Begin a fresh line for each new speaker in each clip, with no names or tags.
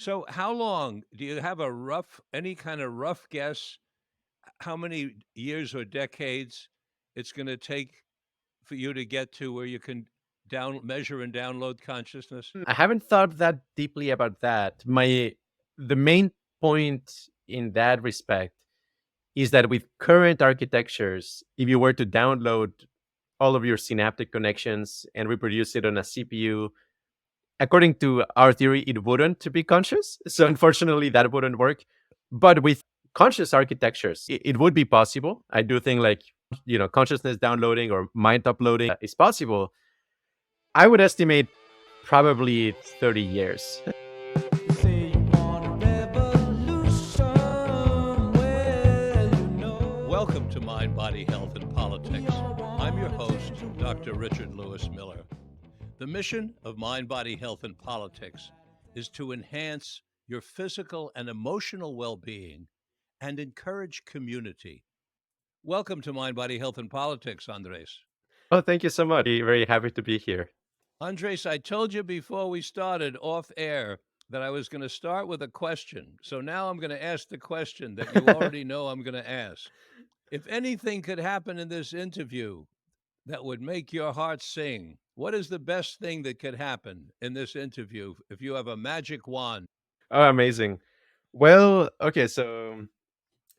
So how long do you have any kind of rough guess how many years or decades it's going to take for you to get to where you can measure and download consciousness?
I haven't thought that deeply about that. The main point in that respect is that with current architectures, if you were to download all of your synaptic connections and reproduce it on a CPU, according to our theory, it wouldn't be conscious. So unfortunately, that wouldn't work. But with conscious architectures, it would be possible. I do think consciousness downloading or mind uploading is possible. I would estimate probably 30 years.
You say you want a revolution. Well,
Welcome to Mind, Body, Health, and Politics. I'm your host, Dr. Richard Lewis Miller. The mission of Mind, Body, Health, and Politics is to enhance your physical and emotional well-being and encourage community. Welcome to Mind, Body, Health, and Politics, Andres.
Oh, thank you so much. Very happy to be here.
Andres, I told you before we started off air that I was going to start with a question. So now I'm going to ask the question that you already know I'm going to ask. If anything could happen in this interview that would make your heart sing, what is the best thing that could happen in this interview if you have a magic wand?
Oh, amazing. Well, okay, so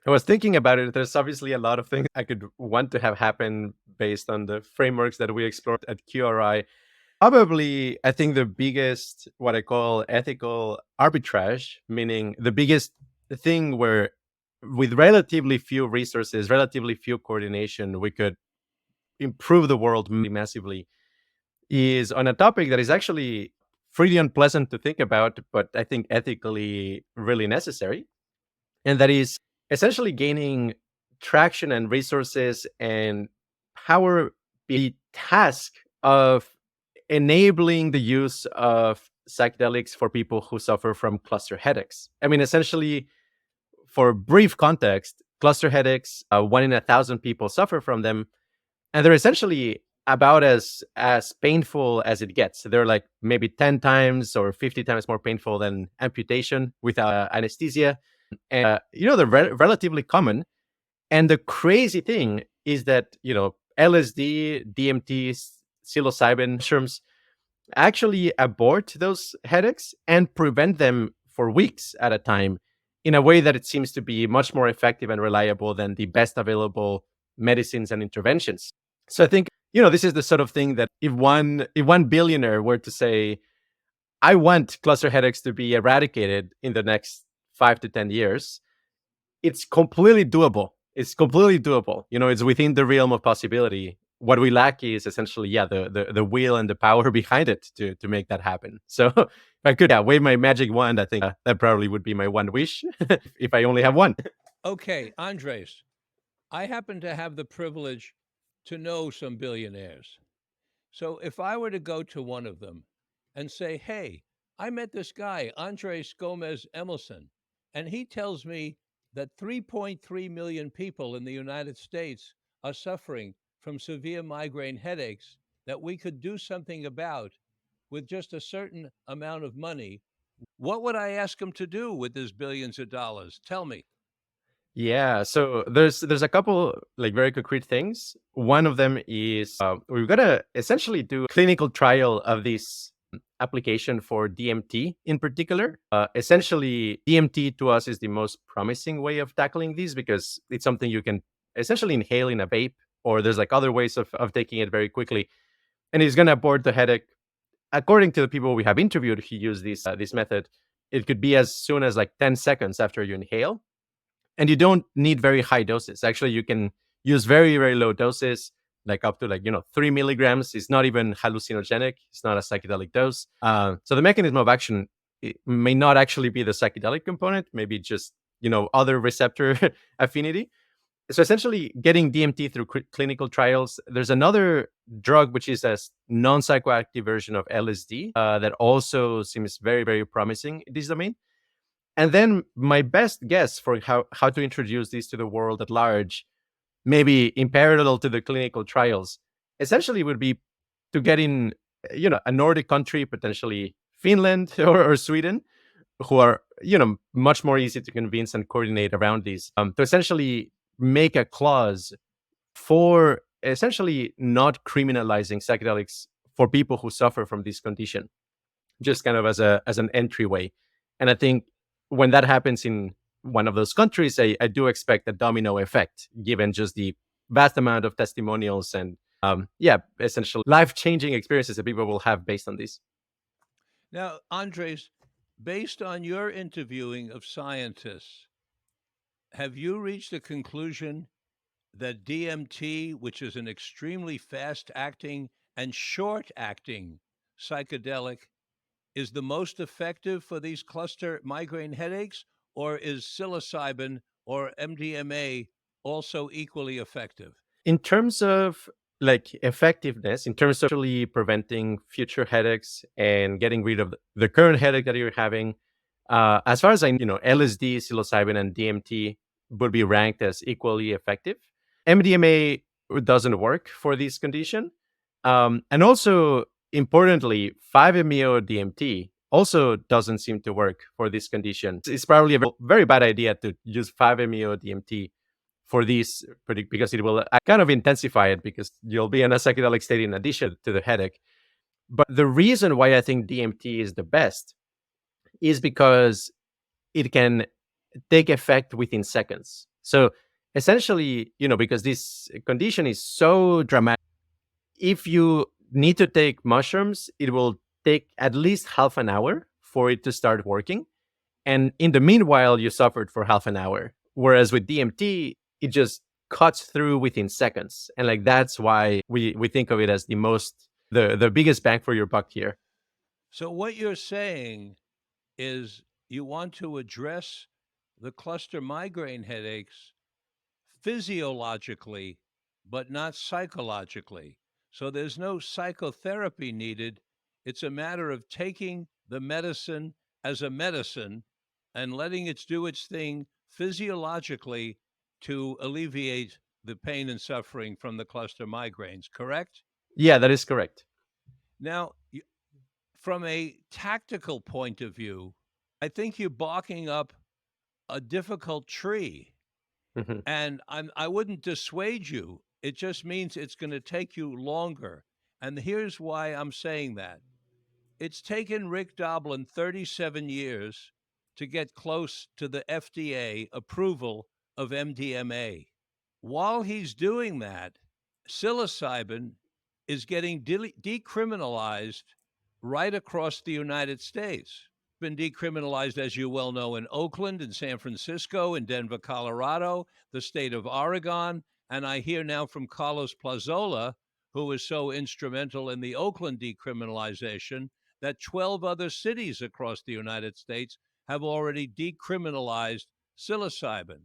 I was thinking about it. There's obviously a lot of things I could want to have happen based on the frameworks that we explored at QRI. Probably, I think the biggest, what I call ethical arbitrage, meaning the biggest thing where with relatively few resources, relatively few coordination, we could improve the world massively, is on a topic that is actually pretty unpleasant to think about, but I think ethically really necessary. And that is essentially gaining traction and resources and power, the task of enabling the use of psychedelics for people who suffer from cluster headaches. I mean, essentially, for brief context, cluster headaches, 1 in 1,000 people suffer from them, and they're essentially about as painful as it gets. They're like maybe 10 times or 50 times more painful than amputation without anesthesia. And they're relatively common. And the crazy thing is that LSD, DMT, psilocybin mushrooms actually abort those headaches and prevent them for weeks at a time in a way that it seems to be much more effective and reliable than the best available medicines and interventions. So I think, this is the sort of thing that if one billionaire were to say, I want cluster headaches to be eradicated in the next 5 to 10 years, it's completely doable. It's completely doable. It's within the realm of possibility. What we lack is essentially, the will and the power behind it to make that happen. So if I could wave my magic wand, I think that probably would be my one wish if I only have one.
Okay, Andres, I happen to have the privilege to know some billionaires. So if I were to go to one of them and say, hey, I met this guy, Andres Gómez Emilsson, and he tells me that 3.3 million people in the United States are suffering from severe migraine headaches that we could do something about with just a certain amount of money. What would I ask him to do with his billions of dollars? Tell me.
Yeah, so there's a couple like very concrete things. One of them is we've got to essentially do a clinical trial of this application for DMT in particular. Essentially, DMT to us is the most promising way of tackling these because it's something you can essentially inhale in a vape, or there's like other ways of taking it very quickly, and it's gonna abort the headache. According to the people we have interviewed who use this method, it could be as soon as like 10 seconds after you inhale, and you don't need very high doses. Actually, you can use very, very low doses, like up to 3 milligrams. It's not even hallucinogenic. It's not a psychedelic dose. So the mechanism of action, it may not actually be the psychedelic component, maybe just other receptor affinity. So essentially getting DMT through clinical trials. There's another drug which is a non-psychoactive version of LSD that also seems very, very promising in this domain. And then my best guess for how to introduce this to the world at large, maybe in parallel to the clinical trials, essentially would be to get in, a Nordic country, potentially Finland or Sweden, who are, much more easy to convince and coordinate around these, to essentially make a clause for essentially not criminalizing psychedelics for people who suffer from this condition, just kind of as an entryway. And I think when that happens in one of those countries, I do expect a domino effect, given just the vast amount of testimonials and essentially life-changing experiences that people will have based on this.
Now, Andres, based on your interviewing of scientists, have you reached a conclusion that DMT, which is an extremely fast acting and short acting psychedelic, is the most effective for these cluster migraine headaches, or is psilocybin or MDMA also equally effective?
In terms of like effectiveness, in terms of actually preventing future headaches and getting rid of the current headache that you're having, as far as I know, LSD, psilocybin, and DMT would be ranked as equally effective. MDMA doesn't work for this condition. And also, importantly, 5-MeO DMT also doesn't seem to work for this condition. It's probably a very bad idea to use 5-MeO DMT for these, because it will kind of intensify it, because you'll be in a psychedelic state in addition to the headache. But the reason why I think DMT is the best is because it can take effect within seconds. So essentially, because this condition is so dramatic, if you need to take mushrooms, it will take at least half an hour for it to start working. And in the meanwhile, you suffered for half an hour. Whereas with DMT, it just cuts through within seconds. And like that's why we think of it as the biggest bang for your buck here.
So, what you're saying is you want to address the cluster migraine headaches physiologically, but not psychologically. So there's no psychotherapy needed. It's a matter of taking the medicine as a medicine and letting it do its thing physiologically to alleviate the pain and suffering from the cluster migraines, correct?
Yeah, that is correct.
Now, from a tactical point of view, I think you're barking up a difficult tree.
Mhm.
And I wouldn't dissuade you. It just means it's going to take you longer. And here's why I'm saying that. It's taken Rick Doblin 37 years to get close to the FDA approval of MDMA. While he's doing that, psilocybin is getting decriminalized right across the United States. Been decriminalized, as you well know, in Oakland, in San Francisco, in Denver, Colorado, the state of Oregon. And I hear now from Carlos Plazola, who was so instrumental in the Oakland decriminalization, that 12 other cities across the United States have already decriminalized psilocybin.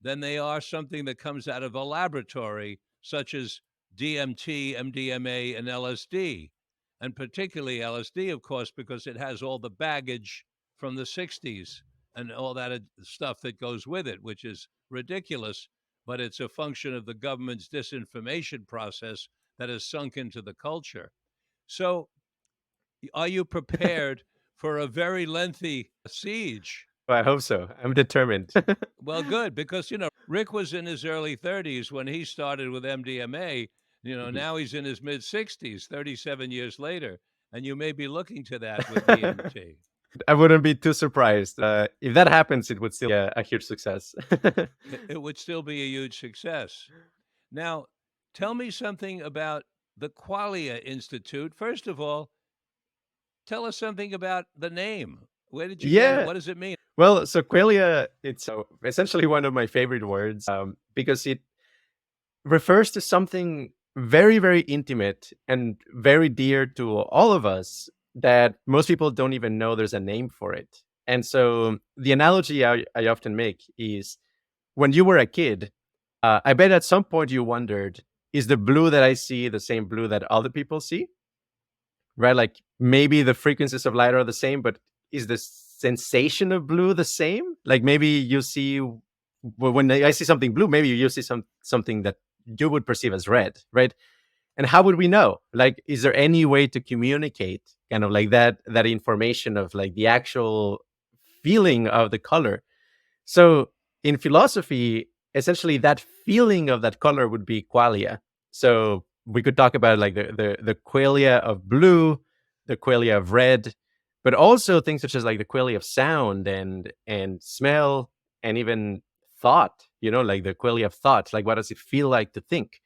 Then they are something that comes out of a laboratory, such as DMT, MDMA, and LSD. And particularly LSD, of course, because it has all the baggage from the 60s and all that stuff that goes with it, which is ridiculous, but it's a function of the government's disinformation process that has sunk into the culture. So, are you prepared for a very lengthy siege?
I hope so. I'm determined.
Well, good, because, Rick was in his early 30s when he started with MDMA.
Mhm.
Now he's in his mid 60s, 37 years later, and you may be looking to that with DMT.
I wouldn't be too surprised. If that happens, it would still be a huge success.
It would still be a huge success. Now, tell me something about the Qualia Institute. First of all, tell us something about the name. Where did you get it?
Yeah.
What does it mean?
Well, so qualia, it's essentially one of my favorite words, because it refers to something very, very intimate and very dear to all of us that most people don't even know there's a name for it. And so the analogy I often make is, when you were a kid, I bet at some point you wondered, is the blue that I see the same blue that other people see? Right? Like maybe the frequencies of light are the same, but is the sensation of blue the same? Like maybe you see, when I see something blue, maybe you see something that you would perceive as red, right? And how would we know? Like, is there any way to communicate kind of like that information of like the actual feeling of the color. So in philosophy, essentially that feeling of that color would be qualia. So we could talk about like the qualia of blue, the qualia of red, but also things such as like the qualia of sound and smell and even thought, like the qualia of thought, like what does it feel like to think?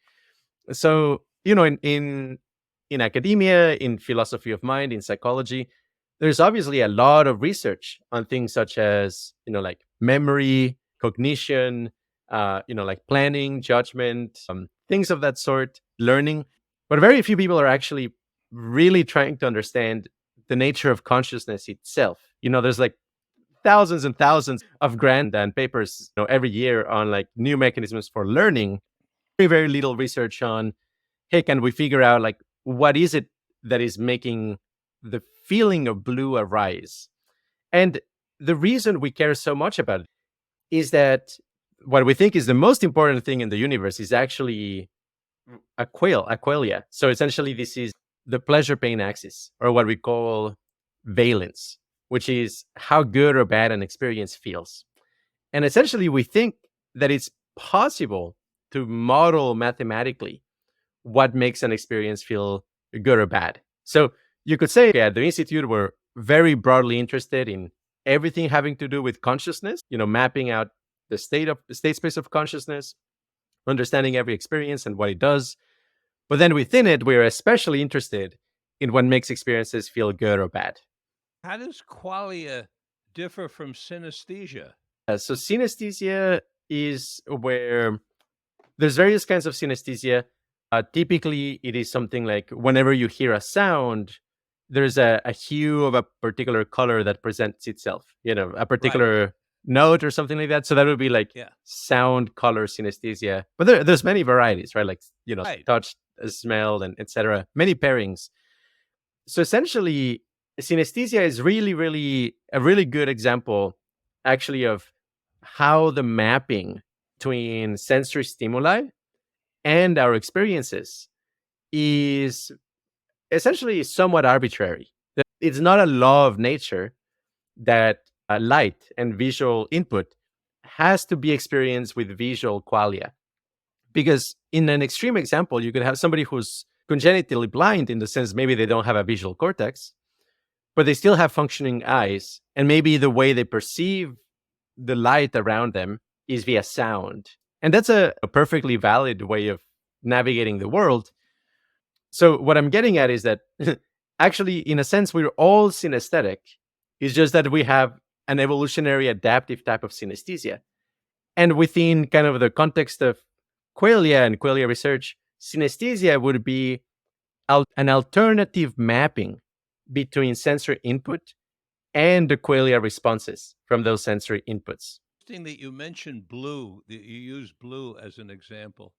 So, in academia, in philosophy of mind, in psychology, there's obviously a lot of research on things such as, like memory, cognition, like planning, judgment, things of that sort, learning. But very few people are actually really trying to understand the nature of consciousness itself. There's like thousands and thousands of grant and papers, every year on like new mechanisms for learning. Very, very little research on, hey, can we figure out like what is it that is making the feeling of blue arise? And the reason we care so much about it is that what we think is the most important thing in the universe is actually qualia. So essentially, this is the pleasure pain axis, or what we call valence, which is how good or bad an experience feels. And essentially, we think that it's possible to model mathematically what makes an experience feel good or bad. So you could say at the Institute, we're very broadly interested in everything having to do with consciousness, mapping out the state space of consciousness, understanding every experience and what it does. But then within it, we're especially interested in what makes experiences feel good or bad.
How does qualia differ from synesthesia?
So synesthesia is where there's various kinds of synesthesia. Typically, it is something like whenever you hear a sound, there's a hue of a particular color that presents itself, a particular note or something like that. So that would be like sound, color, synesthesia. But there's many varieties, right? Like, touch, smell, and etc. Many pairings. So essentially, synesthesia is really, really a really good example, actually, of how the mapping between sensory stimuli and our experiences is essentially somewhat arbitrary. It's not a law of nature that light and visual input has to be experienced with visual qualia. Because in an extreme example, you could have somebody who's congenitally blind in the sense maybe they don't have a visual cortex, but they still have functioning eyes. And maybe the way they perceive the light around them is via sound. And that's a perfectly valid way of navigating the world. So what I'm getting at is that actually, in a sense, we're all synesthetic. It's just that we have an evolutionary adaptive type of synesthesia. And within kind of the context of qualia and qualia research, synesthesia would be an alternative mapping between sensory input and the qualia responses from those sensory inputs.
Interesting that you mentioned blue, that you use blue as an example,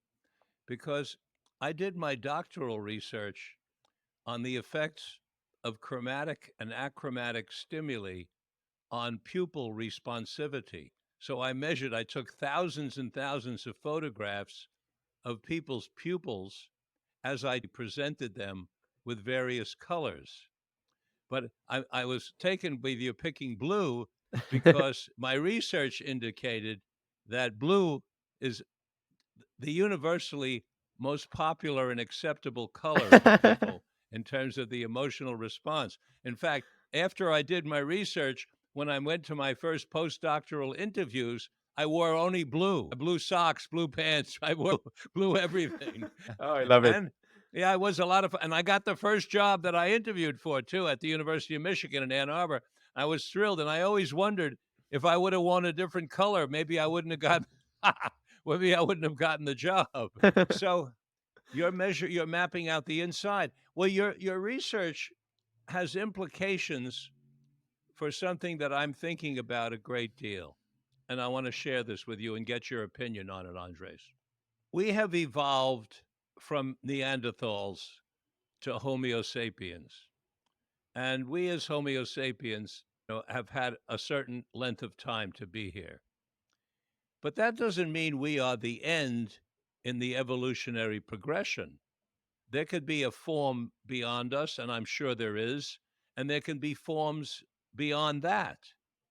because I did my doctoral research on the effects of chromatic and achromatic stimuli on pupil responsivity. So I took thousands and thousands of photographs of people's pupils as I presented them with various colors. But I was taken with you picking blue because my research indicated that blue is the universally most popular and acceptable color for people in terms of the emotional response. In fact, after I did my research, when I went to my first postdoctoral interviews, I wore only blue socks, blue pants. I wore blue everything.
Oh, I love it.
And yeah, it was a lot of fun. And I got the first job that I interviewed for, too, at the University of Michigan in Ann Arbor. I was thrilled. And I always wondered if I would have worn a different color, maybe I wouldn't have gotten. Maybe I wouldn't have gotten the job. So you're mapping out the inside. Well, your research has implications for something that I'm thinking about a great deal. And I want to share this with you and get your opinion on it, Andres. We have evolved from Neanderthals to Homo sapiens. And we as Homo sapiens have had a certain length of time to be here. But that doesn't mean we are the end in the evolutionary progression. There could be a form beyond us, and I'm sure there is, and there can be forms beyond that.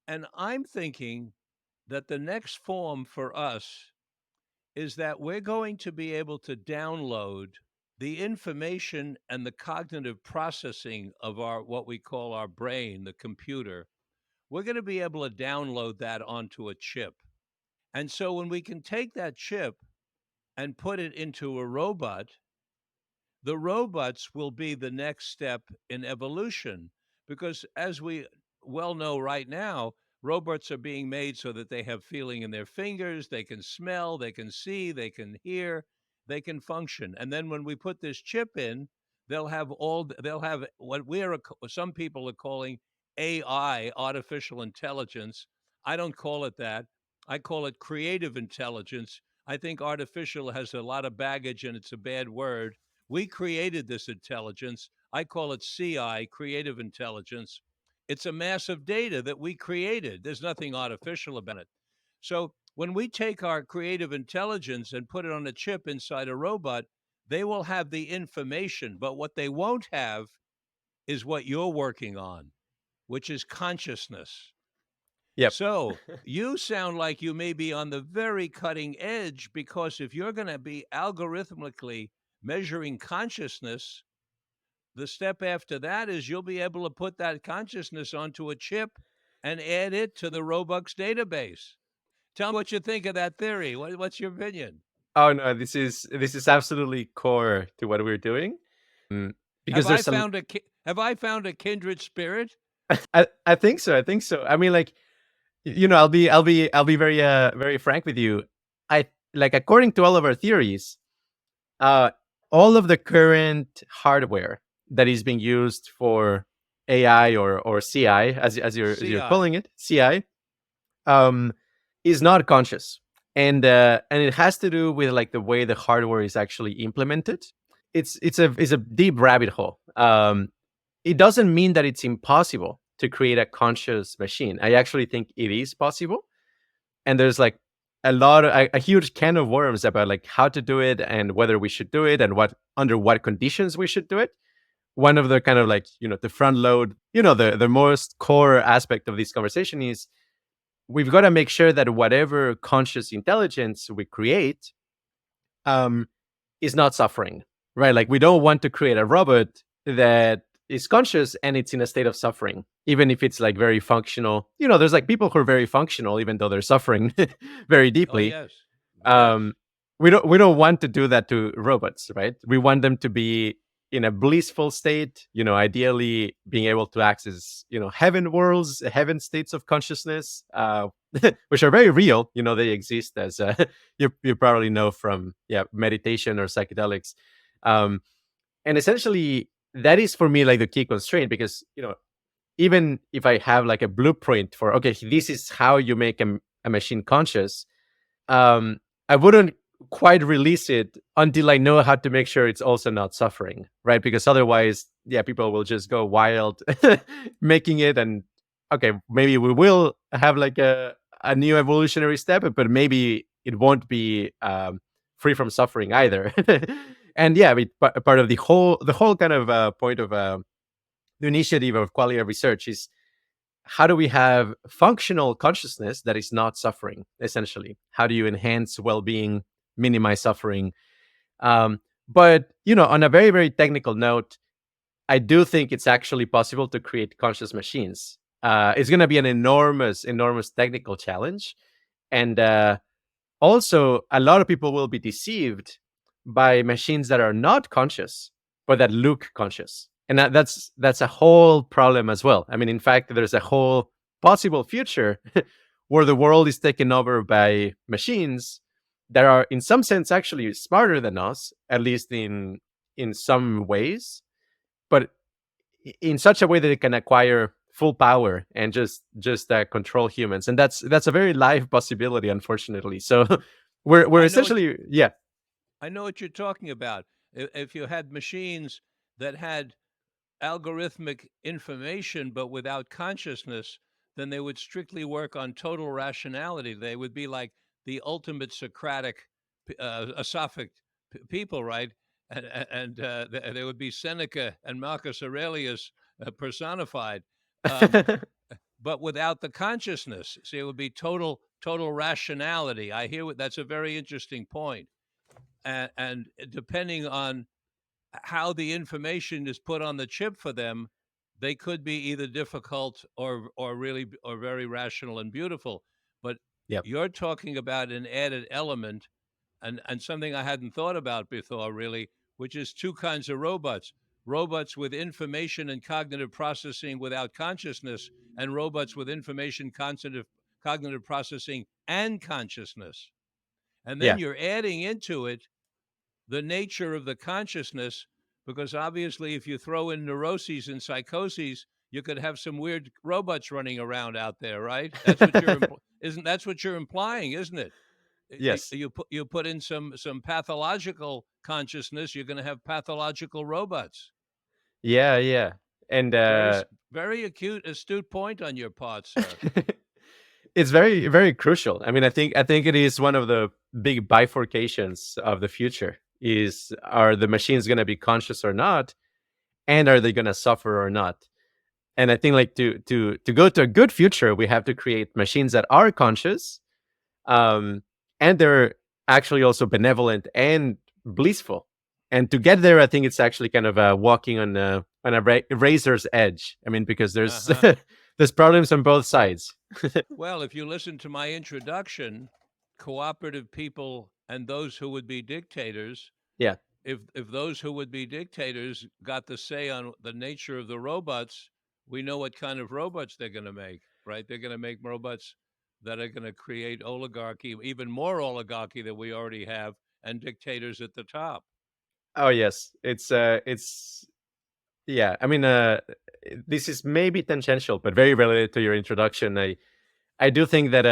And I'm thinking that the next form for us is that we're going to be able to download the information and the cognitive processing of our what we call our brain, the computer. We're going to be able to download that onto a chip. And so when we can take that chip and put it into a robot, the robots will be the next step in evolution because, as we well know right now, robots are being made so that they have feeling in their fingers, they can smell, they can see, they can hear, they can function. And then when we put this chip in, they'll have what some people are calling AI, artificial intelligence. I don't call it that. I call it creative intelligence. I think artificial has a lot of baggage and it's a bad word. We created this intelligence. I call it CI, creative intelligence. It's a massive data that we created. There's nothing artificial about it. So when we take our creative intelligence and put it on a chip inside a robot, they will have the information. But what they won't have is what you're working on, which is consciousness.
Yep.
So you sound like you may be on the very cutting edge because if you're going to be algorithmically measuring consciousness, the step after that is you'll be able to put that consciousness onto a chip and add it to the Robux database. Tell me what you think of that theory. What's your opinion?
Oh no, this is absolutely core to what we're doing. Because there's a
Have I found a kindred spirit?
I think so. I think so. I mean, like, I'll be very frank with you. I like, according to all of our theories, uh, all of the current hardware that is being used for AI or CI, as you're
CI.
calling it, CI, um, is not conscious, and it has to do with like the way the hardware is actually implemented. It's a deep rabbit hole. It doesn't mean that it's impossible to create a conscious machine. I actually think it is possible, and there's like a huge can of worms about like how to do it and whether we should do it and what under what conditions we should do it. One of the kind of like, the front load, the most core aspect of this conversation is we've got to make sure that whatever conscious intelligence we create um, is not suffering, right? Like we don't want to create a robot that is conscious and it's in a state of suffering, even if it's like very functional. There's like people who are very functional even though they're suffering very
Oh,
deeply.
yes. Yes.
Um, we don't want to do that to robots, right? We want them to be in a blissful state, ideally being able to access, heaven worlds, heaven states of consciousness, which are very real. They exist, as you probably know from meditation or psychedelics. Um, and essentially that is for me like the key constraint, because even if I have like a blueprint for, okay, this is how you make a machine conscious, um, I wouldn't quite release it until I know how to make sure it's also not suffering, right? Because otherwise, people will just go wild making it, and okay, maybe we will have like a new evolutionary step, but maybe it won't be free from suffering either. And part of the whole kind of point of the initiative of quality of research is how do we have functional consciousness that is not suffering, essentially? How do you enhance well-being, minimize suffering? But on a very, very technical note, I do think it's actually possible to create conscious machines. It's going to be an enormous, enormous technical challenge. And also, a lot of people will be deceived by machines that are not conscious, but that look conscious. And that's a whole problem as well. I mean, in fact, there's a whole possible future where the world is taken over by machines that are, in some sense, actually smarter than us, at least in some ways, but in such a way that it can acquire full power and just control humans. And that's a very live possibility, unfortunately. So we're
I know what
essentially
I know what you're talking about. If you had machines that had algorithmic information but without consciousness, then they would strictly work on total rationality. They would be like the ultimate Socratic, Sophic people, right? And they would be Seneca and Marcus Aurelius personified. Um, but without the consciousness. See, it would be total rationality. I hear that's a very interesting point. And depending on how the information is put on the chip for them, they could be either difficult or really or very rational and beautiful. But
Yep.
you're talking about an added element, and something I hadn't thought about before, really, which is two kinds of robots: robots with information and cognitive processing without consciousness, and robots with information, cognitive processing, and consciousness. And then
Yeah.
you're adding into it the nature of the consciousness, because obviously, if you throw in neuroses and psychoses, you could have some weird robots running around out there, right? That's what you're isn't that's what you're implying, isn't it?
Yes.
You put in some pathological consciousness, you're going to have pathological robots.
Yeah, yeah. And
Very very acute, astute point on your part, sir.
it's very, very crucial. I mean, I think it is one of the big bifurcations of the future. Is, are the machines going to be conscious or not, and are they going to suffer or not? And I think, like, to go to a good future, we have to create machines that are conscious, um, and they're actually also benevolent and blissful. And to get there, I think it's actually kind of walking on a razor's edge. I mean, because there's
Uh-huh.
there's problems on both sides.
Well, if you listen to my introduction, cooperative people and those who would be dictators,
Yeah.
if those who would be dictators got the say on the nature of the robots, we know what kind of robots they're going to make, right? They're going to make robots that are going to create oligarchy, even more oligarchy than we already have, and dictators at the top.
Oh yes. It's yeah. I mean, this is maybe tangential, but very related to your introduction. I do think that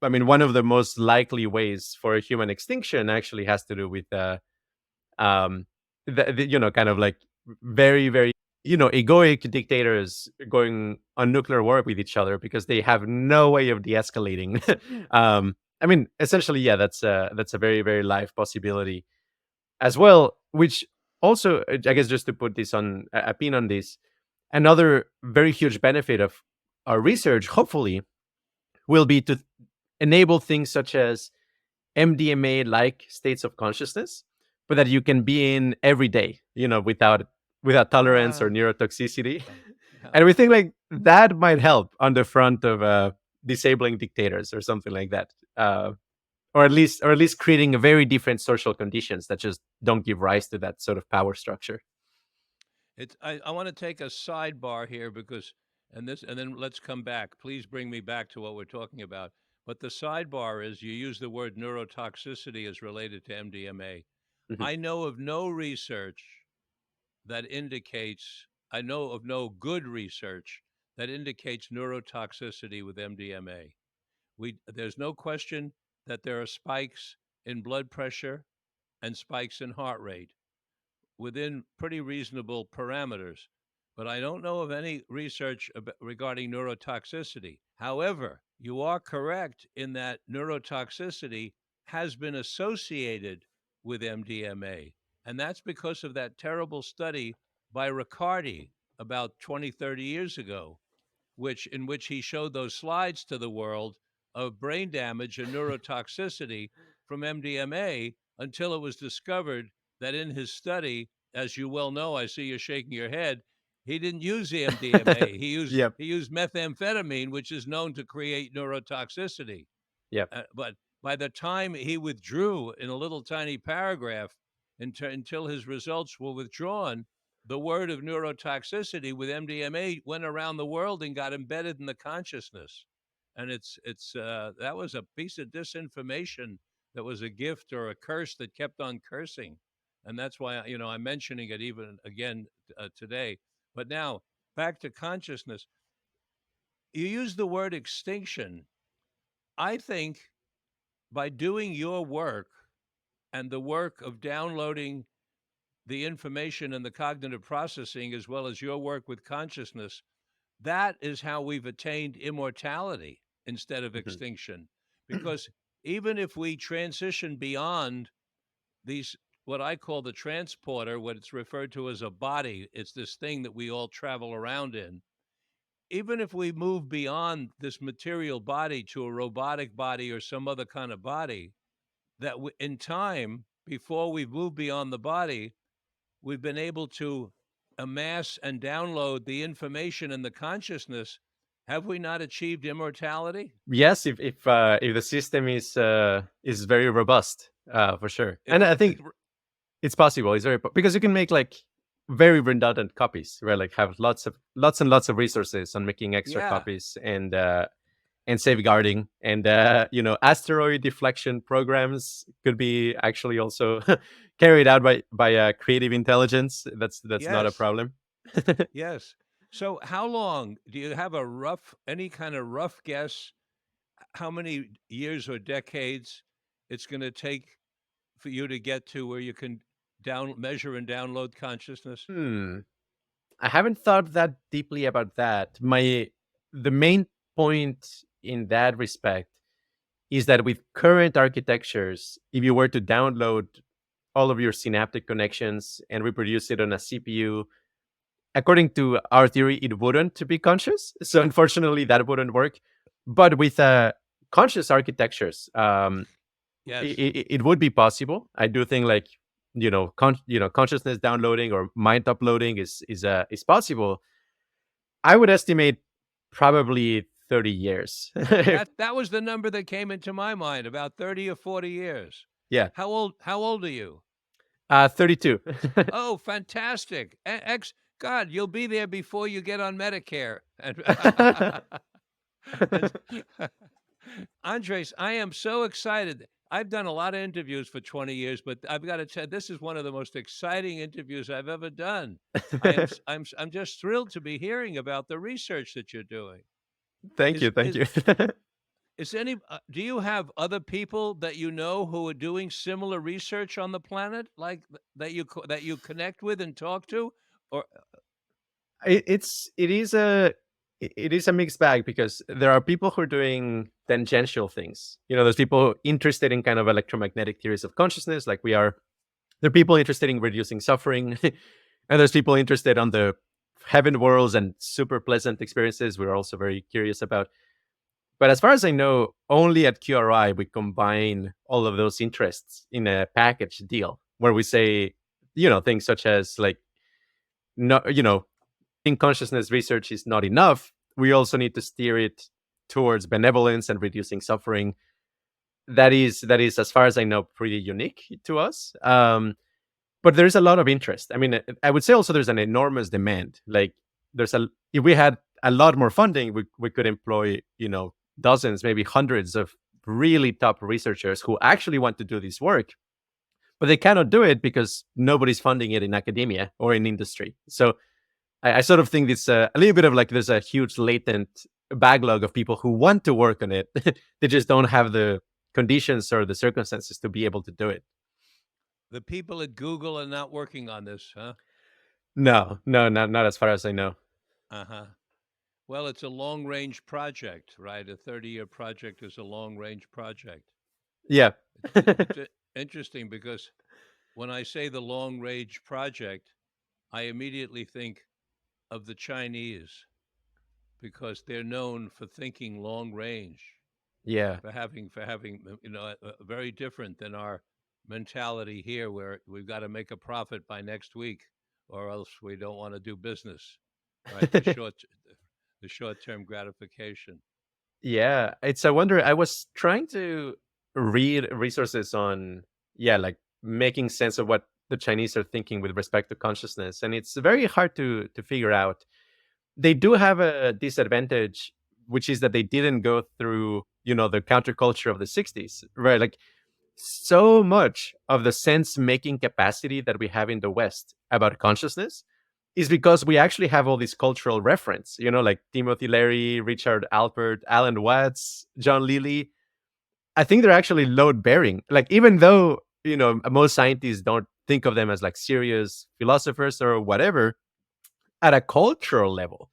I mean, one of the most likely ways for a human extinction actually has to do with um kind of like very, very, egoic dictators going on nuclear war with each other because they have no way of de-escalating. I mean, essentially, yeah, that's a very, very live possibility as well, which also, I guess, just to put this on a pin on this, another very huge benefit of our research, hopefully, will be to enable things such as MDMA like states of consciousness, but that you can be in every day, without tolerance or
Ah,
neurotoxicity.
yeah.
And we think, like, that might help on the front of disabling dictators or something like that. Or at least creating a very different social conditions that just don't give rise to that sort of power structure.
I want to take a sidebar here because and then let's come back. Please bring me back to what we're talking about. But the sidebar is you use the word neurotoxicity as related to MDMA.
Mhm.
I know of no research that indicates I know of no good research that indicates neurotoxicity with MDMA. There's no question that there are spikes in blood pressure and spikes in heart rate within pretty reasonable parameters. But I don't know of any research regarding neurotoxicity. However, you are correct in that neurotoxicity has been associated with MDMA. And that's because of that terrible study by Riccardi about 20, 30 years ago, in which he showed those slides to the world of brain damage and neurotoxicity from MDMA until it was discovered that in his study, as you well know, I see you're shaking your head, he didn't use the MDMA. He used
Yep.
he used methamphetamine, which is known to create neurotoxicity.
Yep.
But by the time he withdrew in a little tiny paragraph until his results were withdrawn, the word of neurotoxicity with MDMA went around the world and got embedded in the consciousness. And that was a piece of disinformation that was a gift or a curse that kept on cursing. And that's why, I'm mentioning it even again today. But now back to consciousness. You use the word extinction. I think by doing your work and the work of downloading the information and the cognitive processing, as well as your work with consciousness, that is how we've attained immortality instead of
Mhm.
extinction. Because even if we transition beyond these, what I call the transporter, what it's referred to as a body, it's this thing that we all travel around in. even if we move beyond this material body to a robotic body or some other kind of body, that in time, before we move beyond the body, we've been able to amass and download the information and the consciousness. Have we not achieved immortality?
Yes, if the system is very robust, for sure. And I think it's possible. It's because you can make like very redundant copies, right? Like have lots and lots of resources on making extra copies and safeguarding, and asteroid deflection programs could be actually also carried out by creative intelligence. That's not a
Yes.
problem.
Yes. So how long do you have any kind of rough guess how many years or decades it's going to take for you to get to where you can measure and download consciousness?
I haven't thought that deeply about that. The main point in that respect is that with current architectures, if you were to download all of your synaptic connections and reproduce it on a CPU, according to our theory, it wouldn't be conscious. So unfortunately, that wouldn't work. But with conscious architectures,
Yes.
it would be possible. I do think like consciousness downloading or mind uploading is possible. I would estimate probably 30 years.
That was the number that came into my mind, about 30 or 40 years.
Yeah.
How old are you?
32.
Oh, fantastic. God, you'll be there before you get on Medicare. Andres, I am so excited. I've done a lot of interviews for 20 years, but I've got to tell you, this is one of the most exciting interviews I've ever done. I'm just thrilled to be hearing about the research that you're doing.
Thank you.
Do you have other people that you know who are doing similar research on the planet, like that you connect with and talk to, or
it is a mixed bag, because there are people who are doing tangential things. There's people interested in kind of electromagnetic theories of consciousness, like we are. There are people interested in reducing suffering, and there's people interested on the heaven worlds and super pleasant experiences we're also very curious about. But as far as I know, only at QRI we combine all of those interests in a package deal where we say, things such as like, no, in consciousness research is not enough. We also need to steer it towards benevolence and reducing suffering. That is, as far as I know, pretty unique to us. But there's a lot of interest. I mean, I would say also there's an enormous demand. Like if we had a lot more funding, we could employ, dozens, maybe hundreds of really top researchers who actually want to do this work, but they cannot do it because nobody's funding it in academia or in industry. So I sort of think it's a little bit of like there's a huge latent backlog of people who want to work on it. They just don't have the conditions or the circumstances to be able to do it.
the people at Google are not working on this, huh?
No, not as far as I know.
Uh-huh. Well, it's a long-range project, right? A 30-year project is a long-range project.
Yeah.
It's interesting because when I say the long-range project, I immediately think of the Chinese because they're known for thinking long range,
Yeah.
for having very different than our mentality here, where we've got to make a profit by next week, or else we don't want to do business. Right, the short-term gratification.
Yeah, it's a wonder. I was trying to read resources on, like making sense of what the Chinese are thinking with respect to consciousness, and it's very hard to figure out. They do have a disadvantage, which is that they didn't go through, the counterculture of the 60s, right? Like so much of the sense making capacity that we have in the West about consciousness is because we actually have all this cultural reference, like Timothy Leary, Richard Alpert, Alan Watts, John Lilly. I think they're actually load bearing. Like, even though, most scientists don't think of them as like serious philosophers or whatever, at a cultural level,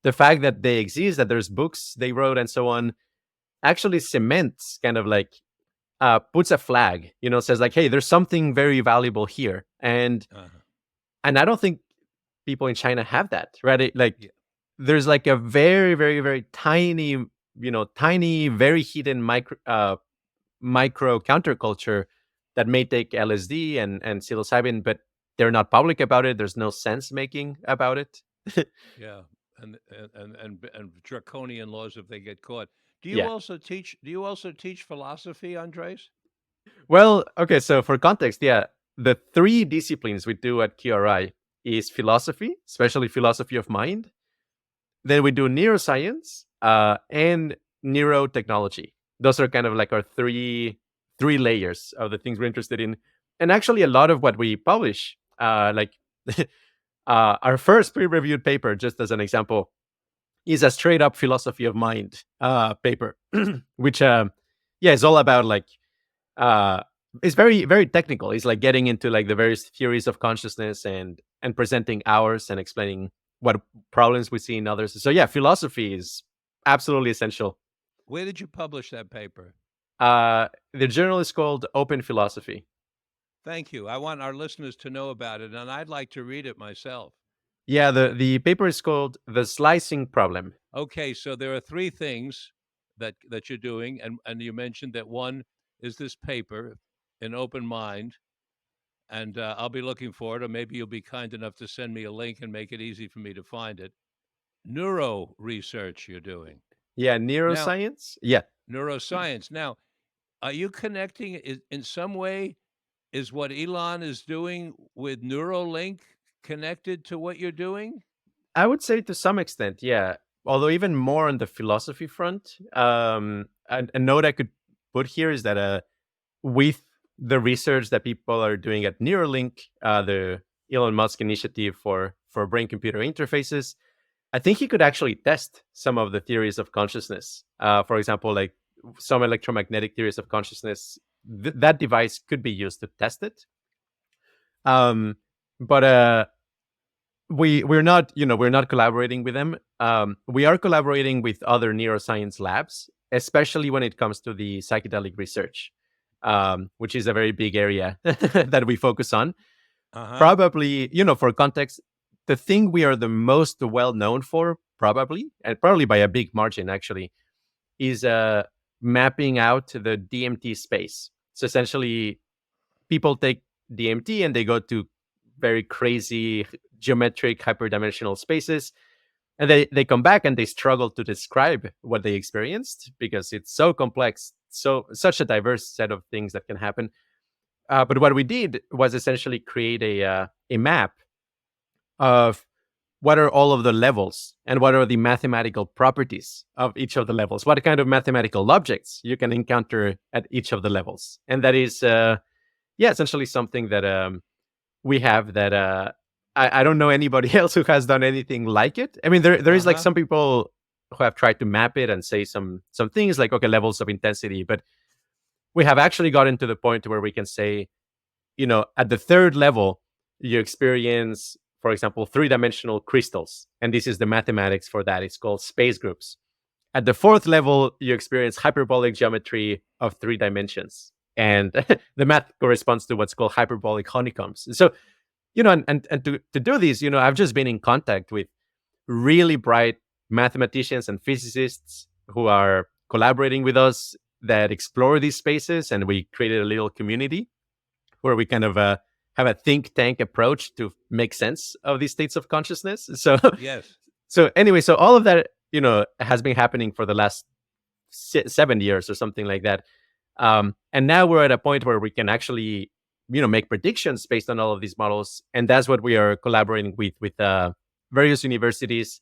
the fact that they exist, that there's books they wrote and so on, actually cements kind of like, puts a flag, says like, hey, there's something very valuable here. And I don't think people in China have that, right? there's like a very, very, very tiny, tiny, very hidden micro counterculture that may take LSD and psilocybin, but they're not public about it. There's no sense making about it.
Yeah, and draconian laws if they get caught.
Yeah.
Do you also teach philosophy, Andres?
Well, okay. So for context, yeah, the three disciplines we do at QRI is philosophy, especially philosophy of mind. Then we do neuroscience and neurotechnology. Those are kind of like our three layers of the things we're interested in. And actually, a lot of what we publish, like our first peer-reviewed paper, just as an example, is a straight up philosophy of mind paper, which yeah, is all about like it's very very technical. It's like getting into like the various theories of consciousness and presenting ours and explaining what problems we see in others. So yeah, philosophy is absolutely essential.
Where did you publish that paper?
The journal is called Open Philosophy.
Thank you. I want our listeners to know about it, and I'd like to read it myself.
Yeah, the paper is called The Slicing Problem.
Okay, so there are three things that you're doing, and you mentioned that one is this paper, An Open Mind, and I'll be looking for it, or maybe you'll be kind enough to send me a link and make it easy for me to find it. Neuro research you're doing
Yeah,
now,
neuroscience. Yeah.
neuroscience. Now, are you connecting in some way? Is what Elon is doing with Neuralink connected to what you're doing?
I would say to some extent, yeah. Although even more on the philosophy front, a note I could put here is that with the research that people are doing at Neuralink, the Elon Musk initiative for brain-computer interfaces, I think he could actually test some of the theories of consciousness. For example, like some electromagnetic theories of consciousness. That device could be used to test it. But we're not we're not collaborating with them. We are collaborating with other neuroscience labs, especially when it comes to the psychedelic research, which is a very big area that we focus on.
Uh-huh.
Probably, for context, the thing we are the most well known for, probably, and probably by a big margin actually, is mapping out the DMT space. So essentially, people take DMT and they go to very crazy geometric hyperdimensional spaces, and they come back and they struggle to describe what they experienced because it's so complex, so such a diverse set of things that can happen. But what we did was essentially create a map of what are all of the levels and what are the mathematical properties of each of the levels, what kind of mathematical objects you can encounter at each of the levels. And that is yeah, essentially something that we have that I don't know anybody else who has done anything like it. I mean, there is like
Uh-huh.
some people who have tried to map it and say some things like, okay, levels of intensity, but we have actually gotten to the point where we can say, at the third level, you experience, for example, three-dimensional crystals, and this is the mathematics for that. It's called space groups. At the fourth level, you experience hyperbolic geometry of three dimensions, and the math corresponds to what's called hyperbolic honeycombs. So, and to do this, I've just been in contact with really bright mathematicians and physicists who are collaborating with us that explore these spaces, and we created a little community where we kind of have a think tank approach to make sense of these states of consciousness. So,
Yes.
so anyway, so all of that has been happening for the last 7 years or something like that. And now we're at a point where we can actually make predictions based on all of these models, and that's what we are collaborating with various universities.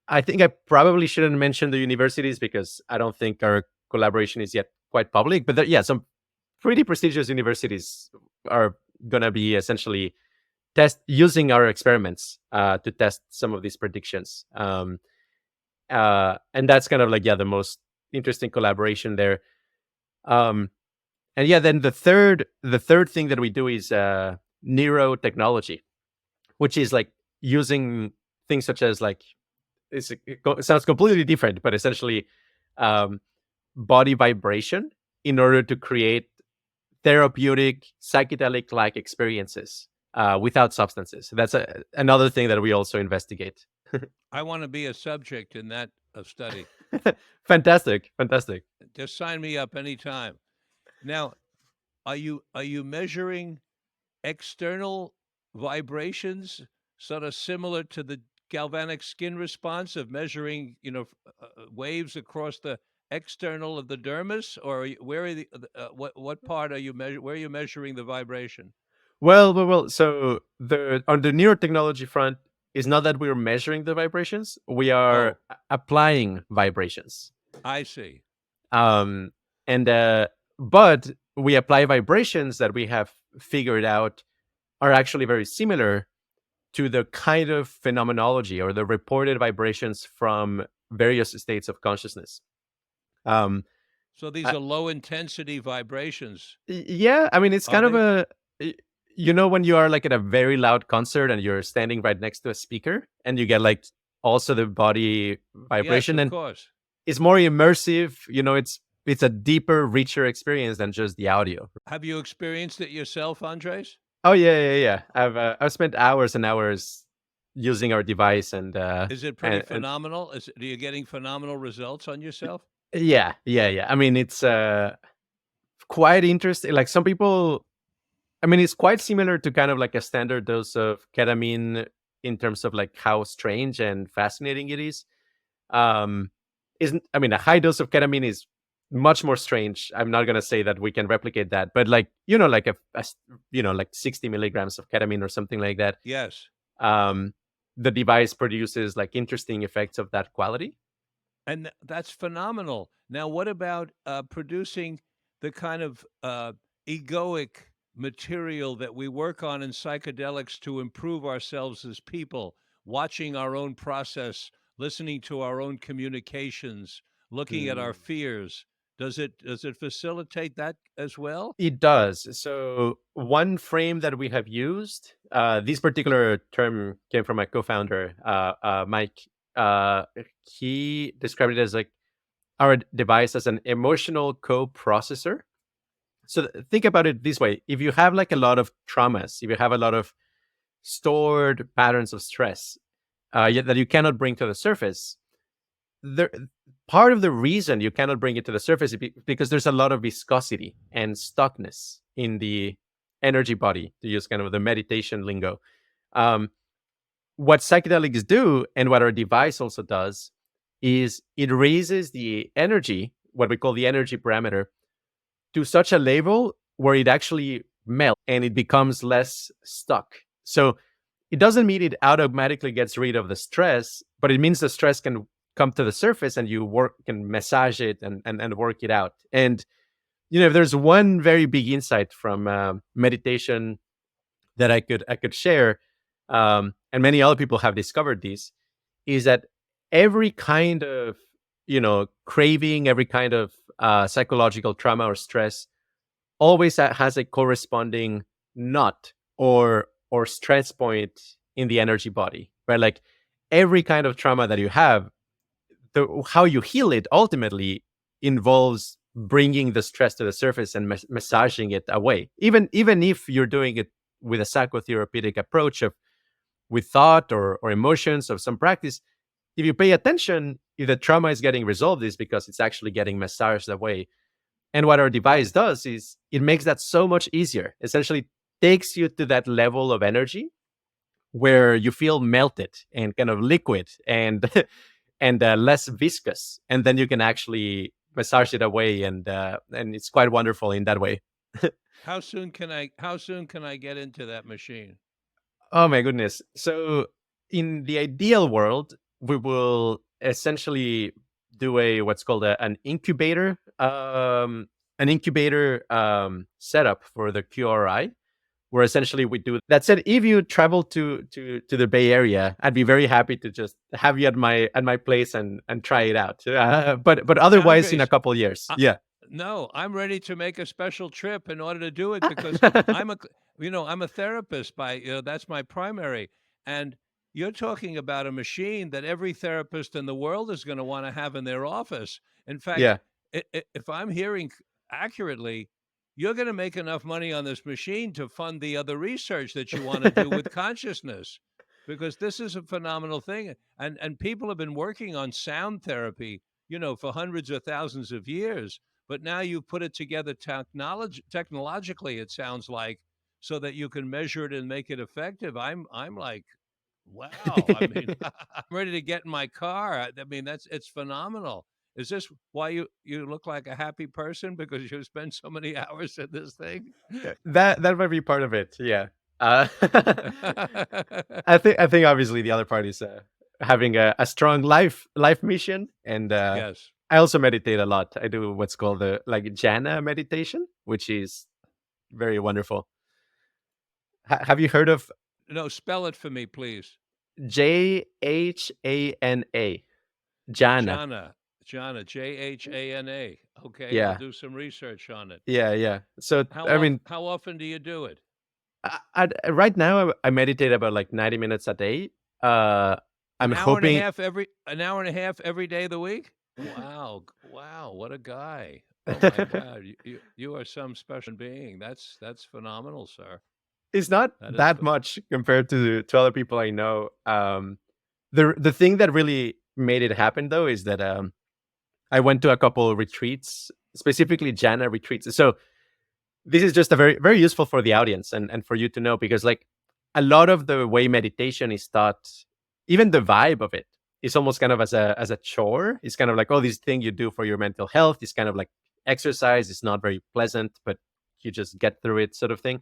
I think I probably shouldn't mention the universities because I don't think our collaboration is yet quite public, but yeah, some pretty prestigious universities are going to be essentially using our experiments to test some of these predictions. And that's kind of like, yeah, the most interesting collaboration there. And yeah, then the third thing that we do is neurotechnology, which is like using things such as like it sounds completely different, but essentially um, body vibration in order to create therapeutic psychedelic like experiences without substances. That's another thing that we also investigate.
I want to be a subject in that study.
Fantastic, fantastic.
Just sign me up anytime. Now, are you measuring external vibrations, sort of similar to the galvanic skin response of measuring, waves across the external of the dermis, or where are what part are you where are you measuring the vibration?
Well. So the on the neurotechnology front is not that we're measuring the vibrations; we are
Oh,
applying vibrations.
I see.
Um, and but we apply vibrations that we have figured out are actually very similar to the kind of phenomenology or the reported vibrations from various states of consciousness. Um,
So these
I,
are low intensity vibrations,
yeah, I mean, it's
are
kind of
they?
y- when you are like at a very loud concert and you're standing right next to a speaker and you get like also the body
Yes,
vibration,
of
and
course.
it's more immersive. It's a deeper, richer experience than just the audio.
Have you experienced it yourself, Andres?
Oh yeah. I've spent hours and hours using our device
Is it pretty
and
phenomenal? Are you getting phenomenal results on yourself?
yeah. I mean, it's quite interesting. Like some people, I mean, it's quite similar to kind of like a standard dose of ketamine in terms of like how strange and fascinating it is. Um, isn't I mean, a high dose of ketamine is much more strange. I'm not gonna say that we can replicate that, but like like like 60 milligrams of ketamine or something like that.
Yes.
Um, the device produces like interesting effects of that quality.
And that's phenomenal. Now, what about producing the kind of egoic material that we work on in psychedelics to improve ourselves as people, watching our own process, listening to our own communications, looking at our
Hmm.
fears? Does it facilitate that as well?
It does. So one frame that we have used, this particular term came from my co-founder, Mike. Uh, he described it as like our device as an emotional co-processor. So think about it this way: if you have like a lot of traumas, if you have a lot of stored patterns of stress yet that you cannot bring to the surface, there part of the reason you cannot bring it to the surface is because there's a lot of viscosity and stuckness in the energy body, to use kind of the meditation lingo. um, what psychedelics do and what our device also does is it raises the energy, what we call the energy parameter, to such a level where it actually melts and it becomes less stuck. So it doesn't mean it automatically gets rid of the stress, but it means the stress can come to the surface and you can massage it and work it out. And if there's one very big insight from meditation that I could share, and many other people have discovered this, is that every kind of craving, every kind of psychological trauma or stress always has a corresponding knot or stress point in the energy body, right? Like every kind of trauma that you have, how you heal it ultimately involves bringing the stress to the surface and massaging it away. Even if you're doing it with a psychotherapeutic approach of with thought or emotions of some practice, if you pay attention, if the trauma is getting resolved, is because it's actually getting massaged away. And what our device does is it makes that so much easier. Essentially, takes you to that level of energy where you feel melted and kind of liquid and and less viscous, and then you can actually massage it away, and it's quite wonderful in that way.
How soon can I get into that machine?
Oh my goodness! So in the ideal world, we will essentially do a what's called an incubator setup for the QRI, where essentially we do that. Said, if you travel to the Bay Area, I'd be very happy to just have you at my place and try it out. But otherwise, in a
Andres,
couple years,
I,
yeah,
no, I'm ready to make a special trip in order to do it because I'm a, I'm a therapist by, that's my primary. And you're talking about a machine that every therapist in the world is going to want to have in their office. In fact,
yeah.
if I'm hearing accurately, you're going to make enough money on this machine to fund the other research that you want to do with consciousness. because this is a phenomenal thing, and people have been working on sound therapy, for hundreds of thousands of years. But now you put it together technologically, it sounds like, so that you can measure it and make it effective. I'm like, wow. I mean, I'm ready to get in my car. I mean, it's phenomenal. Is this why you look like a happy person, because you spend so many hours in this thing?
Yeah, that might be part of it. Yeah. I think obviously the other part is having a strong life mission, and
Yes.
I also meditate a lot. I do what's called the like jhana meditation, which is very wonderful. Have you heard of
No, spell it for me, please.
Jhana? Jhana.
Jhana. Jhana. Jhana. Okay, I'll
Yeah,
do some research on it.
yeah. So
How
I
off
mean,
how often do you do it?
right now I meditate about like 90 minutes a day. Uh, I'm hoping.
An hour and a half every day of the week? Wow. Wow, what a guy. Oh my God. You are some special being. That's phenomenal, sir.
It's not
That is
that
ph-
much compared to other people I know. The thing that really made it happen though is that I went to a couple of retreats, specifically Jana retreats. So this is just a very useful for the audience and for you to know, because like a lot of the way meditation is taught, even the vibe of it is almost kind of as a chore. It's kind of like, oh, this thing you do for your mental health is kind of like exercise. It's not very pleasant, but you just get through it, sort of thing.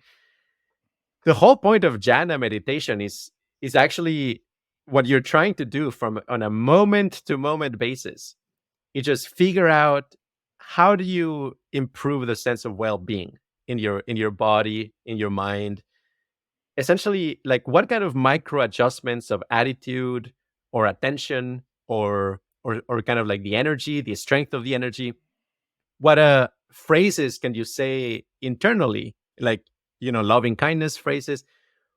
The whole point of jhana meditation is actually what you're trying to do from on a moment to moment basis. You just figure out how do you improve the sense of well-being in your body, in your mind. Essentially, like what kind of micro adjustments of attitude or attention or kind of like the energy, the strength of the energy, what phrases can you say internally, like loving kindness phrases.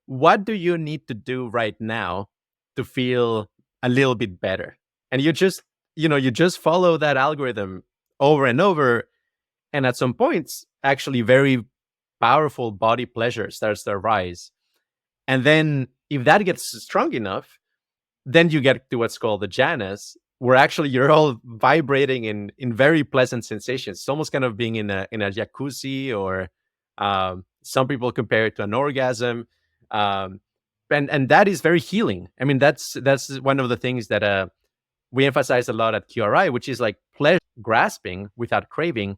What do you need to do right now to feel a little bit better? And you just follow that algorithm over and over, and at some points actually very powerful body pleasure starts to arise. And then if that gets strong enough, then you get to what's called the jhanas, where actually you're all vibrating in very pleasant sensations. It's almost kind of being in a jacuzzi, or some people compare it to an orgasm. Um, and that is very healing. I mean, that's one of the things that we emphasize a lot at QRI, which is like pleasure grasping without craving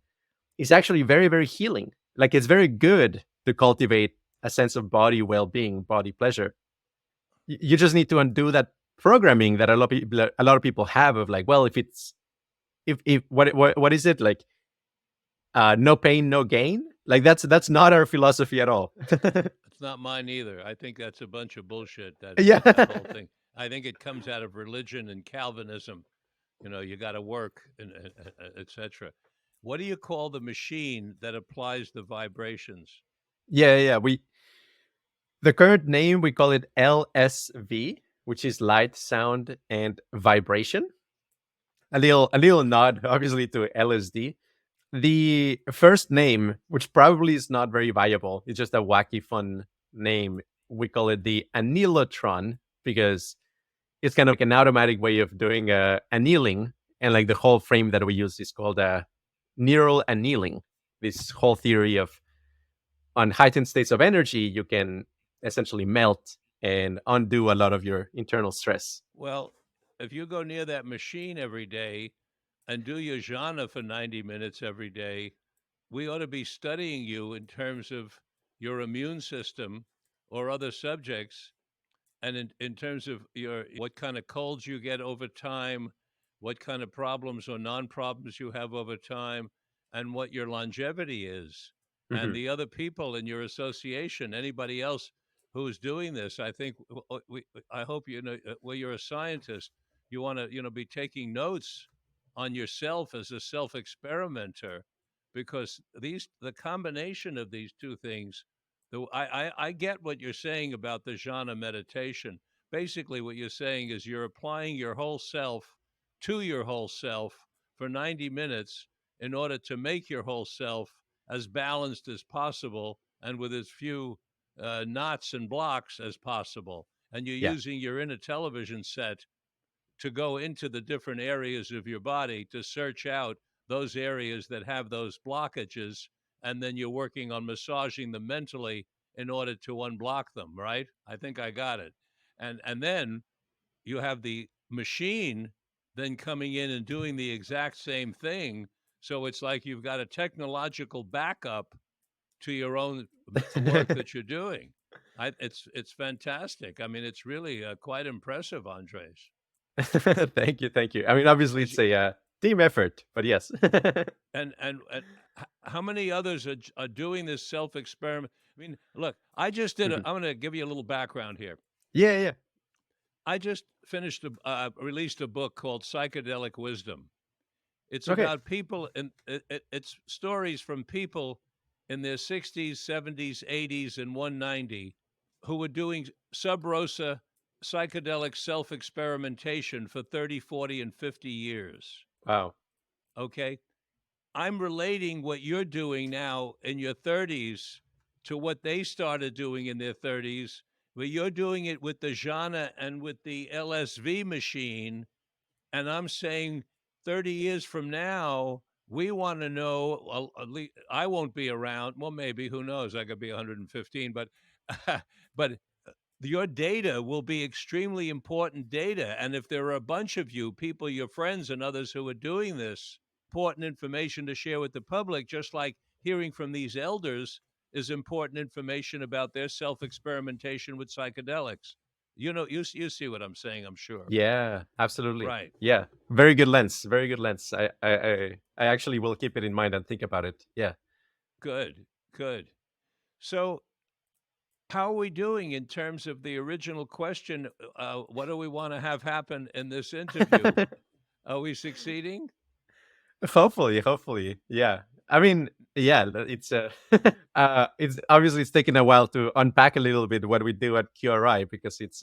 is actually very, very healing. Like it's very good to cultivate a sense of body well-being, body pleasure. You just need to undo that programming that a lot of people have of like, well, if what is it like, no pain no gain. Like that's not our philosophy at all.
It's not mine either. I think that's a bunch of bullshit,
Yeah.
that whole thing. I think it comes out of religion and Calvinism. You got to work, and etc. What do you call the machine that applies the vibrations?
Yeah. The current name, we call it LSV, which is light, sound, and vibration. A little nod, obviously, to LSD. The first name, which probably is not very viable, it's just a wacky, fun name. We call it the annealotron because it's kind of like an automatic way of doing annealing, and like the whole frame that we use is called neural annealing. This whole theory of on heightened states of energy, you can essentially melt and undo a lot of your internal stress.
Well, if you go near that machine every day and do your jhana for 90 minutes every day, we ought to be studying you in terms of your immune system or other subjects, and in terms of your what kind of colds you get over time, what kind of problems or non-problems you have over time, and what your longevity is. And
Hmm.
the other people in your association, anybody else who's doing this, I think I hope well, you're a scientist, you want to be taking notes on yourself as a self-experimenter, because the combination of these two things, I get what you're saying about the jhana meditation. Basically, what you're saying is you're applying your whole self to your whole self for 90 minutes in order to make your whole self as balanced as possible and with as few knots and blocks as possible. and you're
Yeah.
using your inner television set to go into the different areas of your body to search out those areas that have those blockages, and then you're working on massaging them mentally in order to unblock them, right? I think I got it. And then you have the machine then coming in and doing the exact same thing. So it's like you've got a technological backup to your own work that you're doing. It's fantastic. I mean, it's really quite impressive, Andres.
Thank you, thank you. I mean, obviously
Because
it's a team effort, but yes.
and how many others are doing this self experiment? I mean, look, I just did.
Mhm.
I'm going to give you a little background here.
Yeah, yeah.
I just finished released a book called Psychedelic Wisdom. It's
Okay.
about people, and it's stories from people in their 60s, 70s, 80s, and 190 who were doing sub rosa psychedelic self experimentation for 30, 40, and 50 years.
Wow.
Okay. I'm relating what you're doing now in your 30s to what they started doing in their 30s, but you're doing it with the jhana and with the LSV machine. And I'm saying 30 years from now, we want to know. Well, at least I won't be around. Well, maybe, who knows? I could be 115, but but your data will be extremely important data. And if there are a bunch of you, people, your friends, and others who are doing this, important information to share with the public, just like hearing from these elders is important information about their self experimentation with psychedelics. You know, you see what I'm saying, I'm sure.
Yeah, absolutely.
Right.
Yeah. Very good lens. Very good lens. I actually will keep it in mind and think about it. Yeah.
Good. Good. So, how are we doing in terms of the original question? What do we want to have happen in this interview? Are we succeeding?
Hopefully, hopefully. Yeah. I mean, yeah, it's it's obviously it's taken a while to unpack a little bit what we do at QRI because it's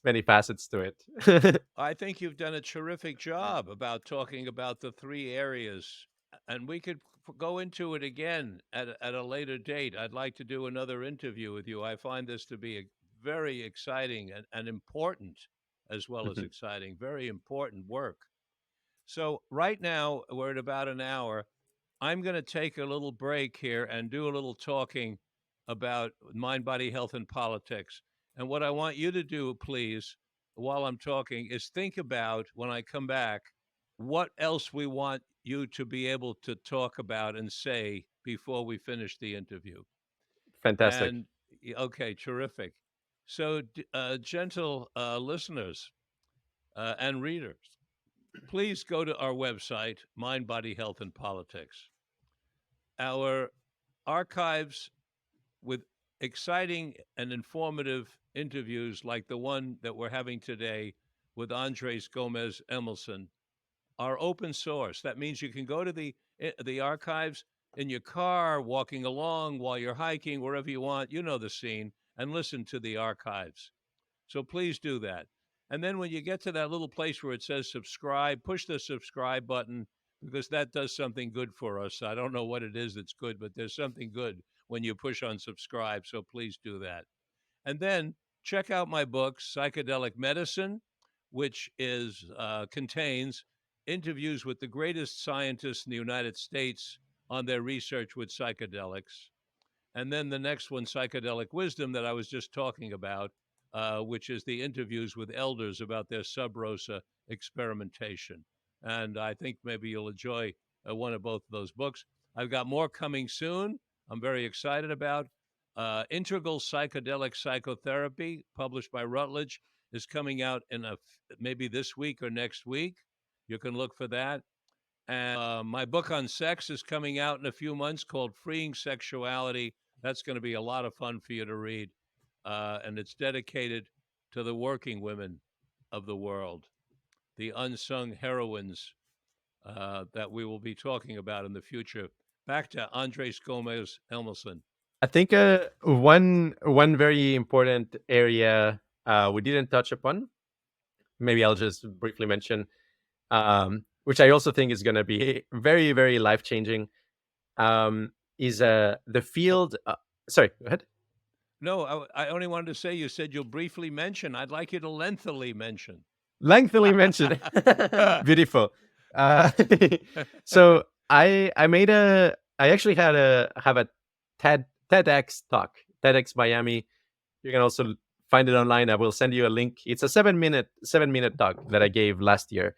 many facets to it.
I think you've done a terrific job about talking about the three areas, and we could go into it again at a later date. I'd like to do another interview with you. I find this to be a very exciting and important, as well as
Mhm.
exciting, very important work. So, right now, we're at about an hour. I'm going to take a little break here and do a little talking about mind, body, health, and politics. And what I want you to do, please, while I'm talking, is think about when I come back what else we want you to be able to talk about and say before we finish the interview.
Fantastic.
And okay, terrific. So, gentle listeners and readers, please go to our website, Mind, Body, Health, and Politics. Our archives with exciting and informative interviews like the one that we're having today with Andres Gómez Emilsson are open source. That means you can go to the archives in your car, walking along, while you're hiking, wherever you want. You know the scene, and listen to the archives. So please do that. And then when you get to that little place where it says subscribe, push the subscribe button because that does something good for us. I don't know what it is that's good, but there's something good when you push on subscribe. So please do that. And then check out my book, Psychedelic Medicine, which is contains interviews with the greatest scientists in the United States on their research with psychedelics. And then the next one, Psychedelic Wisdom, that I was just talking about, which is the interviews with elders about their sub rosa experimentation. And I think maybe you'll enjoy one of both of those books. I've got more coming soon. I'm very excited about. Integral Psychedelic Psychotherapy, published by Routledge, is coming out in maybe this week or next week. You can look for that. And my book on sex is coming out in a few months called Freeing Sexuality. That's going to be a lot of fun for you to read. And it's dedicated to the working women of the world, the unsung heroines that we will be talking about in the future. Back to Andres Gomez Elmelson.
I think one very important area we didn't touch upon. Maybe I'll just briefly mention, which I also think is going to be very very life changing. Is the field? Sorry, go ahead.
No, I only wanted to say you said you'll briefly mention. I'd like you to lengthily mention.
Lengthily mentioned. Beautiful. Uh, so I actually have a TEDx talk, TEDx Miami. You can also find it online. I will send you a link. It's a 7-minute talk that I gave last year,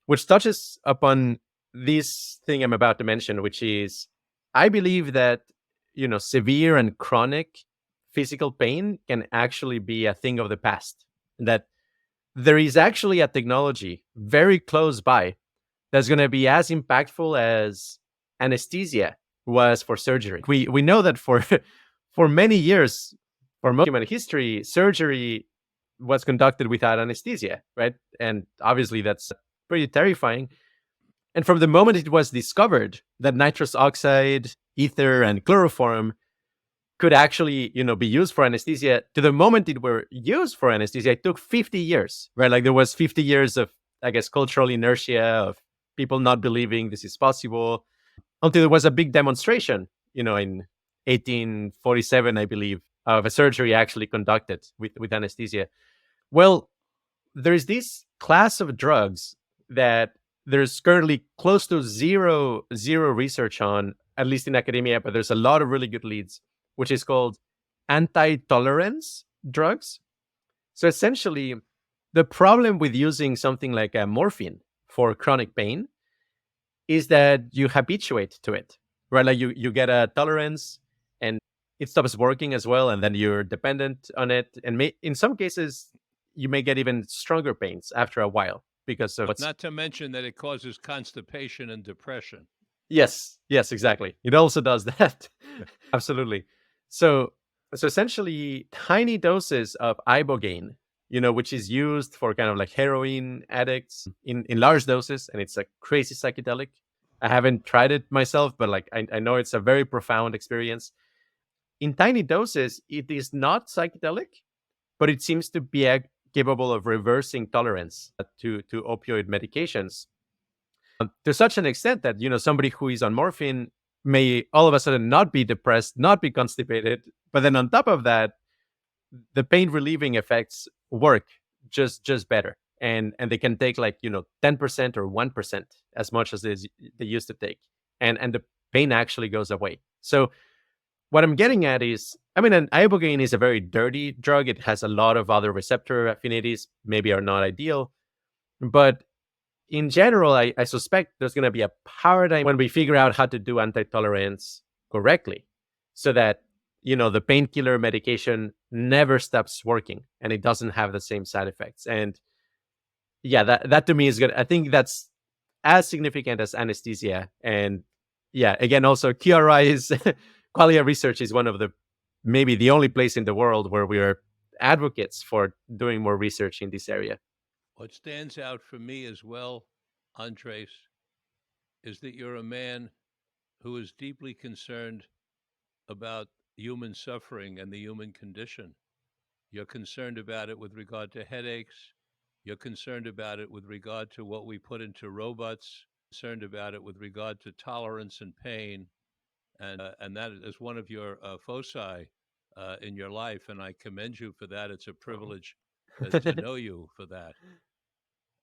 which touches upon this thing I'm about to mention, which is I believe that severe and chronic physical pain can actually be a thing of the past. That there is actually a technology very close by that's going to be as impactful as anesthesia was for surgery. We know that for for many years, for most human history, surgery was conducted without anesthesia, right? And obviously that's pretty terrifying. And from the moment it was discovered that nitrous oxide, ether, and chloroform could actually, be used for anesthesia, to the moment it were used for anesthesia, it took 50 years, right? Like there was 50 years of, I guess, cultural inertia of people not believing this is possible until there was a big demonstration, in 1847, I believe, of a surgery actually conducted with anesthesia. Well, there's this class of drugs that there's currently close to zero research on, at least in academia, but there's a lot of really good leads, which is called anti-tolerance drugs. So essentially, the problem with using something like morphine for chronic pain is that you habituate to it, right? Like you get a tolerance and it stops working as well, and then you're dependent on it. And in some cases, you may get even stronger pains after a while because of
Not to mention that it causes constipation and depression.
Yes, exactly. It also does that. Absolutely. So essentially, tiny doses of ibogaine, which is used for kind of like heroin addicts in large doses, and it's a crazy psychedelic. I haven't tried it myself, but like I know it's a very profound experience. In tiny doses, it is not psychedelic, but it seems to be capable of reversing tolerance to opioid medications to such an extent that somebody who is on morphine may all of a sudden not be depressed, not be constipated, but then on top of that, the pain relieving effects work just better, and they can take like 10% or 1% as much as they used to take, and the pain actually goes away. So what I'm getting at is, an ibogaine is a very dirty drug. It has a lot of other receptor affinities, maybe are not ideal, but in general, I suspect there's going to be a paradigm when we figure out how to do anti-tolerance correctly so that, the painkiller medication never stops working and it doesn't have the same side effects. And yeah, that to me is good. I think that's as significant as anesthesia. And yeah, again, also QRI is qualia research is one of maybe the only place in the world where we are advocates for doing more research in this area.
What stands out for me as well, Andres, is that you're a man who is deeply concerned about human suffering and the human condition. You're concerned about it with regard to headaches. You're concerned about it with regard to what we put into robots, concerned about it with regard to tolerance and pain. And that is one of your foci in your life. And I commend you for that. It's a privilege to know you for that.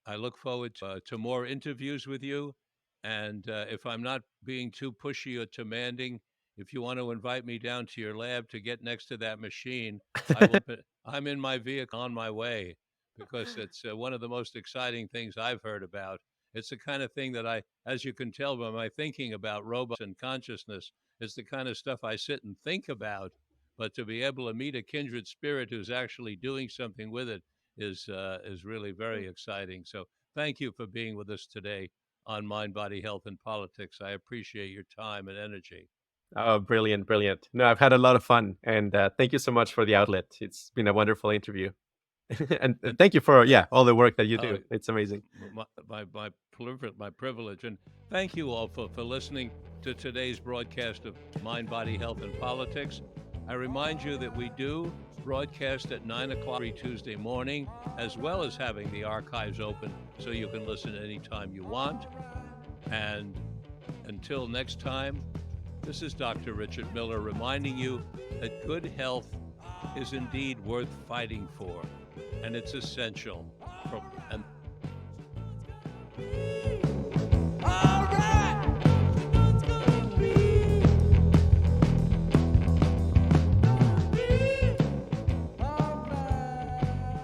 I look forward to more interviews with you. And if I'm not being too pushy or demanding, if you want to invite me down to your lab to get next to that machine, I will. I'm in my vehicle on my way because it's one of the most exciting things I've heard about. It's the kind of thing that as you can tell by my thinking about robots and consciousness, it's the kind of stuff I sit and think about. But to be able to meet a kindred spirit who's actually doing something with it is really very exciting. So thank you for being with us today on Mind, Body, Health, and Politics. I appreciate your time and energy.
Oh, brilliant. No, I've had a lot of fun, and thank you so much for the outlet. It's been a wonderful interview. And thank you for all the work that you do. It's amazing.
My privilege. And thank you all for listening to today's broadcast of Mind, Body, Health, and Politics. I remind you that we do broadcast at 9 o'clock every Tuesday morning, as well as having the archives open so you can listen anytime you want. And until next time, This is Dr. Richard Miller reminding you that good health is indeed worth fighting for, and it's essential. And